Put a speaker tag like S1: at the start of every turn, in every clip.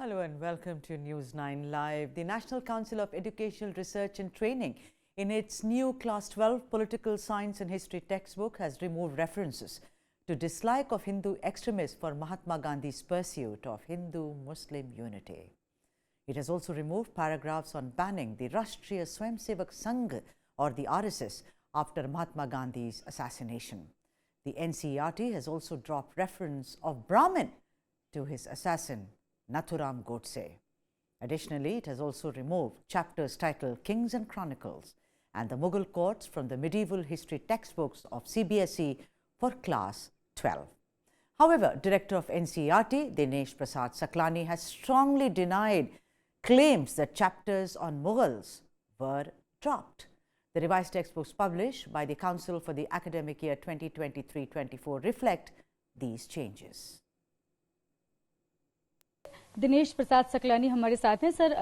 S1: Hello and welcome to News 9 Live. The National Council of Educational Research and Training, in its new Class 12 Political Science and History textbook, has removed references to dislike of Hindu extremists for Mahatma Gandhi's pursuit of Hindu-Muslim unity. It has also removed paragraphs on banning the Rashtriya Swayamsevak Sangh or the RSS after Mahatma Gandhi's assassination. The NCERT has also dropped reference of Brahmin to his assassin Nathuram Godse. Additionally, it has also removed chapters titled Kings and Chronicles and the Mughal courts from the medieval history textbooks of CBSE for Class 12. However, Director of NCERT, Dinesh Prasad Saklani, has strongly denied claims that chapters on Mughals were dropped. The revised textbooks published by the Council for the academic year 2023-24 reflect these changes.
S2: Dinesh Prasad Saklani हमारे साथ हैं। Sir,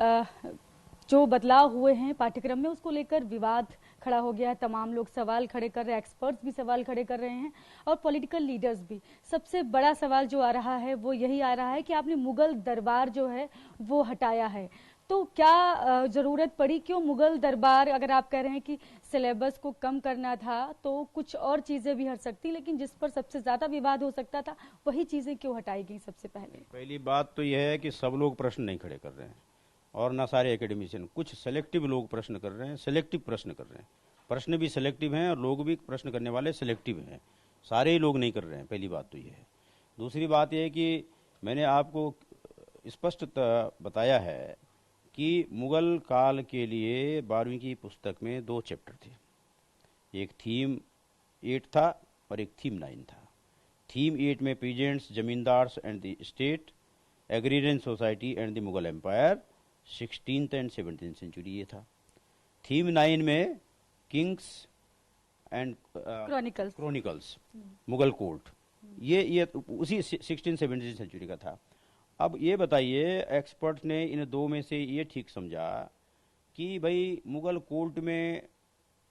S2: जो बदलाव हुए हैं पाठ्यक्रम में उसको लेकर विवाद खड़ा हो गया है। तमाम लोग सवाल खड़े कर रहे हैं, एक्सपर्ट्स भी सवाल खड़े कर रहे हैं और पॉलिटिकल लीडर्स भी। सबसे बड़ा सवाल जो आ रहा है वो यही आ रहा है कि आपने मुगल दरबार जो है वो हटाया है, तो क्या जरूरत पड़ी? क्यों मुगल दरबार? अगर आप कह रहे हैं कि सिलेबस को कम करना था तो कुछ और चीजें भी हट सकती, लेकिन जिस पर सबसे ज्यादा विवाद हो सकता था वही चीजें क्यों हटाई गई? सबसे पहली
S3: बात तो यह है कि सब लोग प्रश्न नहीं खड़े कर रहे हैं और ना सारे एकेडमिशियन, कुछ सेलेक्टिव लोग प्रश्न कर रहे हैं, सेलेक्टिव प्रश्न कर रहे हैं। प्रश्न भी सेलेक्टिव हैं और लोग भी प्रश्न करने वाले सेलेक्टिव हैं, सारे ही लोग नहीं कर रहे हैं। पहली बात तो यह है। दूसरी बात यह है कि मैंने आपको स्पष्ट बताया है कि मुगल काल के लिए 12वीं की पुस्तक में 2 चैप्टर थे, एक थीम 8 था और एक थीम 9 था। थीम 8 में peasants, zamindars and the state, agrarian society and the Mughal empire, 16th and 17th century ये था। थीम 9 में kings and chronicles, Mughal court, ये उसी 16th-17th सेंचुरी का था। अब ये बताइए, एक्सपर्ट ने इन 2 में से ये ठीक समझा कि भाई मुगल कोर्ट में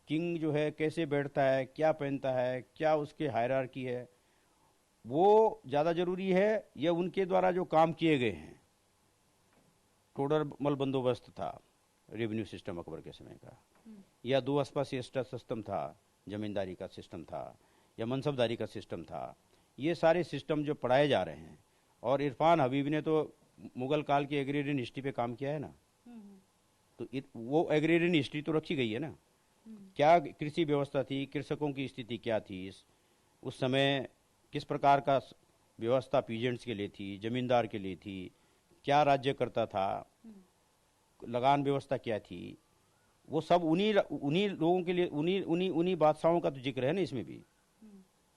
S3: किंग जो है कैसे बैठता है, क्या पहनता है, क्या उसके हायरार्की है, वो ज़्यादा जरूरी है या उनके द्वारा जो काम किए गए हैं? टोडरमल बंदोबस्त था, रेवेन्यू सिस्टम अकबर के समय का, या 2 स्पासीय सिस्टम था, जमींदारी का सिस्टम था, या मनसबदारी का सिस्टम था। ये सारे सिस्टम जो पढ़ाए जा रहे हैं, और इरफान हबीब ने तो मुगल काल की एग्रेरियन हिस्ट्री पे काम किया है ना, तो वो एग्रेरियन हिस्ट्री तो रखी गई है ना। क्या कृषि व्यवस्था थी, कृषकों की स्थिति क्या थी, उस समय किस प्रकार का व्यवस्था पीजेंट्स के लिए थी, जमींदार के लिए थी, क्या राज्य करता था, लगान व्यवस्था क्या थी, वो सब उन्हीं लोगों के लिए, उन्हीं बादशाहों का तो जिक्र है ना इसमें भी।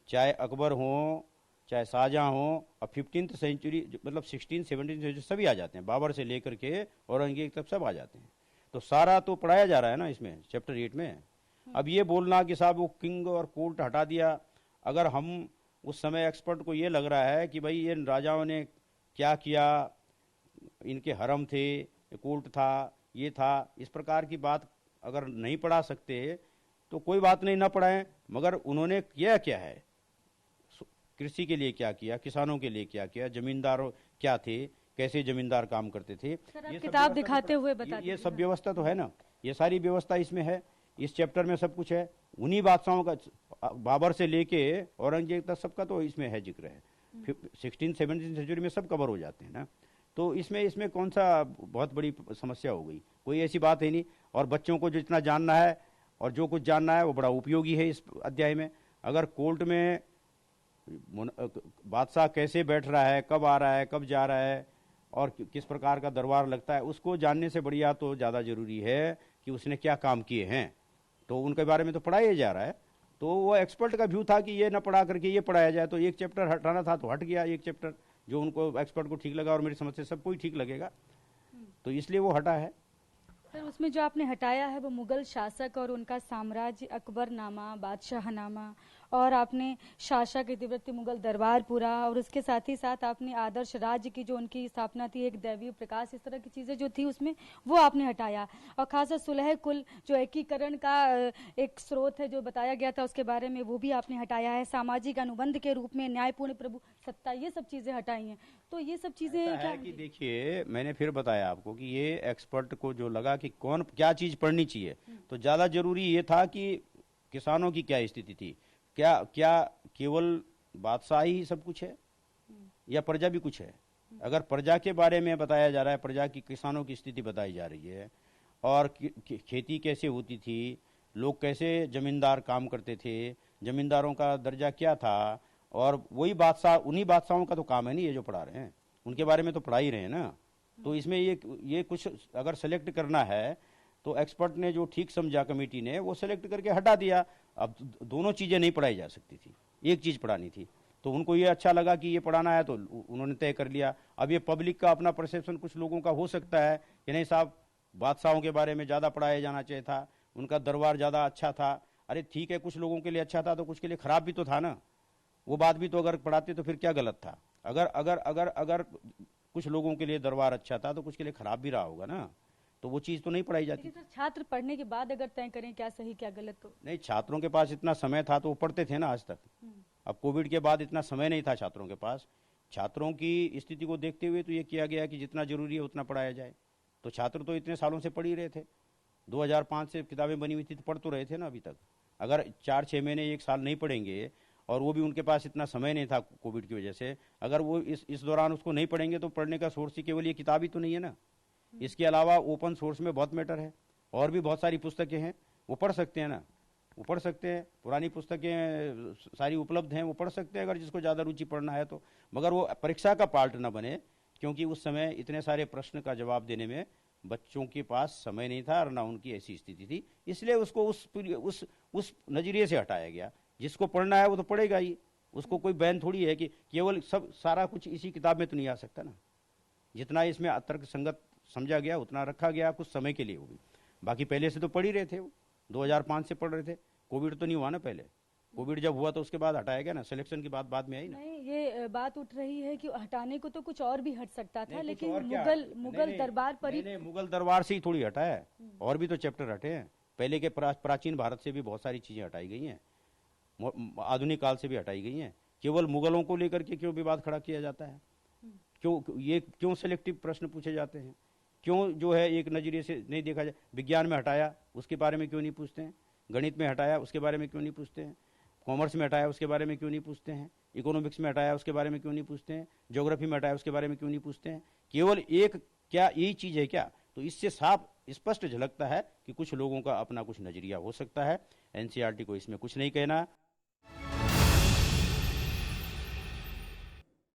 S3: चाहे अकबर हो, चाहे शाहजहां हो, और 15th सेंचुरी मतलब 16th 17th सेंचुरी सभी आ जाते हैं, बाबर से लेकर के औरंगजेब तक सब आ जाते हैं। तो सारा तो पढ़ाया जा रहा है ना इसमें चैप्टर 8 में। अब ये बोलना कि साहब वो किंग और कोर्ट हटा दिया, अगर हम उस समय एक्सपर्ट को ये लग रहा है कि भाई ये राजाओं ने क्या किया, इनके हरम थे, कोर्ट था, ये था, इस प्रकार की बात अगर नहीं पढ़ा सकते तो कोई बात नहीं, ना पढ़ाएं, मगर उन्होंने किया क्या है, कृषि के लिए क्या किया, किसानों के लिए क्या किया, जमींदारों क्या थे, कैसे जमींदार काम करते थे,
S2: ये किताब दिखाते हुए बताते,
S3: ये सब व्यवस्था तो है ना, ये सारी व्यवस्था इसमें है, इस चैप्टर में सब कुछ है। उन्हीं बादशाहों का, बाबर से लेके औरंगजेब तक सबका तो इसमें है जिक्र है। 16th-17th सेंचुरी में सब कवर हो जाते हैं ना। तो इसमें कौन सा बहुत बड़ी समस्या हो गई? कोई ऐसी बात है नहीं। और बच्चों को जितना जानना है और जो कुछ जानना है वो बड़ा उपयोगी है इस अध्याय में। अगर कोर्ट में बादशाह कैसे बैठ रहा है, कब आ रहा है, कब जा रहा है, और किस प्रकार का दरबार लगता है, उसको जानने से बढ़िया तो ज़्यादा जरूरी है कि उसने क्या काम किए हैं, तो उनके बारे में तो पढ़ाया जा रहा है। तो वो एक्सपर्ट का व्यू था कि ये ना पढ़ा करके ये पढ़ाया जाए, तो एक चैप्टर हटाना था तो हट गया एक चैप्टर, जो उनको एक्सपर्ट को ठीक लगा और मेरी समझ से सबको ही ठीक लगेगा, तो इसलिए वो हटा है।
S2: सर, उसमें जो आपने हटाया है वो मुगल शासक और उनका साम्राज्य, अकबरनामा, बादशाहनामा और आपने शासक इतिवृत्ति मुगल दरबार पूरा, और उसके साथ ही साथ आपने आदर्श राज्य की जो उनकी स्थापना थी, एक दैवीय प्रकाश, इस तरह की चीज़ें जो थी उसमें वो आपने हटाया। और खासकर सुलह कुल जो एकीकरण का एक स्रोत है जो बताया गया था उसके बारे में, वो भी आपने हटाया है। सामाजिक अनुबंध के रूप में न्यायपूर्ण प्रभु सत्ता, ये सब चीज़ें हटाई हैं। तो ये सब चीज़ें
S3: ऐसा है कि देखिए, मैंने फिर बताया आपको कि ये एक्सपर्ट को जो लगा कि कौन क्या चीज पढ़नी चाहिए, तो ज्यादा जरूरी ये था कि किसानों की क्या स्थिति थी, क्या क्या केवल बादशाही ही सब कुछ है या प्रजा भी कुछ है। अगर प्रजा के बारे में बताया जा रहा है, प्रजा की किसानों की स्थिति बताई जा रही है, और खेती कैसे होती थी, लोग कैसे जमींदार काम करते थे, जमींदारों का दर्जा क्या था, और वही बादशाह, उन्हीं बादशाहों का तो काम है नहीं ये जो पढ़ा रहे हैं, उनके बारे में तो पढ़ा ही रहे हैं ना। तो इसमें ये कुछ अगर सेलेक्ट करना है तो एक्सपर्ट ने जो ठीक समझा कमेटी ने, वो सेलेक्ट करके हटा दिया। अब दोनों चीजें नहीं पढ़ाई जा सकती थी, एक चीज पढ़ानी थी, तो उनको ये अच्छा लगा कि ये पढ़ाना है तो उन्होंने तय कर लिया। अब ये पब्लिक का अपना परसेप्शन कुछ लोगों का हो सकता है कि नहीं साहब, बादशाहों के बारे में ज्यादा पढ़ाया जाना चाहिए था, उनका दरबार ज्यादा अच्छा था। अरे ठीक है, कुछ लोगों के लिए अच्छा था तो कुछ के लिए खराब भी तो था ना। वो बात भी तो अगर पढ़ाते तो फिर क्या गलत था। अगर अगर अगर अगर कुछ लोगों के लिए दरबार अच्छा था तो कुछ के लिए खराब भी रहा होगा ना, तो वो चीज तो नहीं पढ़ाई जाती।
S2: सर, छात्र पढ़ने के बाद अगर तय करें क्या सही क्या गलत, तो
S3: नहीं, छात्रों के पास इतना समय था तो वो पढ़ते थे ना आज तक। अब कोविड के बाद इतना समय नहीं था छात्रों के पास। छात्रों की स्थिति को देखते हुए तो ये किया गया कि जितना जरूरी है उतना पढ़ाया जाए। तो छात्र तो इतने सालों से पढ़ ही रहे थे, 2005 से किताबें बनी हुई थी तो पढ़ तो रहे थे ना अभी तक। अगर 4-6 महीने 1 साल नहीं पढ़ेंगे, और वो भी उनके पास इतना समय नहीं था कोविड की वजह से, अगर वो इस दौरान उसको नहीं पढ़ेंगे तो पढ़ने का सोर्स ही केवल ये किताब ही तो नहीं है ना। इसके अलावा ओपन सोर्स में बहुत मैटर है, और भी बहुत सारी पुस्तकें हैं, वो पढ़ सकते हैं ना, वो पढ़ सकते हैं। पुरानी पुस्तकें सारी उपलब्ध हैं, वो पढ़ सकते हैं अगर जिसको ज़्यादा रुचि पढ़ना है तो। मगर वो परीक्षा का पार्ट ना बने, क्योंकि उस समय इतने सारे प्रश्न का जवाब देने में बच्चों के पास समय नहीं था और ना उनकी ऐसी स्थिति थी, इसलिए उसको उस नजरिए से हटाया गया। जिसको पढ़ना है वो तो पढ़ेगा ही, उसको कोई बैन थोड़ी है कि केवल सब सारा कुछ इसी किताब में तो नहीं आ सकता ना। जितना इसमें तर्क संगत समझा गया उतना रखा गया कुछ समय के लिए, वो भी बाकी पहले से तो पढ़ ही रहे थे, वो 2005 से पढ़ रहे थे। कोविड तो नहीं हुआ ना पहले, कोविड जब हुआ तो उसके बाद हटाया गया ना, सिलेक्शन की बात बाद में आई ना।
S2: नहीं, ये बात उठ रही है कि हटाने को तो कुछ और भी हट सकता था,
S3: नहीं,
S2: लेकिन
S3: और क्या?
S2: मुगल दरबार पर ही।
S3: नहीं, मुगल दरबार से ही थोड़ी हटा है, और भी तो चैप्टर हटे हैं। पहले के प्राचीन भारत से भी बहुत सारी चीजें हटाई गई हैं, आधुनिक काल से भी हटाई गई हैं। केवल मुगलों को लेकर के क्यों विवाद खड़ा किया जाता है, क्यों सेलेक्टिव प्रश्न पूछे जाते हैं, क्यों जो है एक नजरिए से नहीं देखा जाए। विज्ञान में हटाया उसके बारे में क्यों नहीं पूछते हैं, गणित में हटाया उसके बारे में क्यों नहीं पूछते हैं, कॉमर्स में हटाया उसके बारे में क्यों नहीं पूछते हैं, इकोनॉमिक्स में हटाया उसके बारे में क्यों नहीं पूछते हैं, ज्योग्राफी में हटाया उसके बारे में क्यों नहीं पूछते हैं। केवल एक क्या यही चीज है क्या? तो इससे साफ स्पष्ट झलकता है कि कुछ लोगों का अपना कुछ नजरिया हो सकता है। एनसीईआरटी को इसमें कुछ नहीं कहना।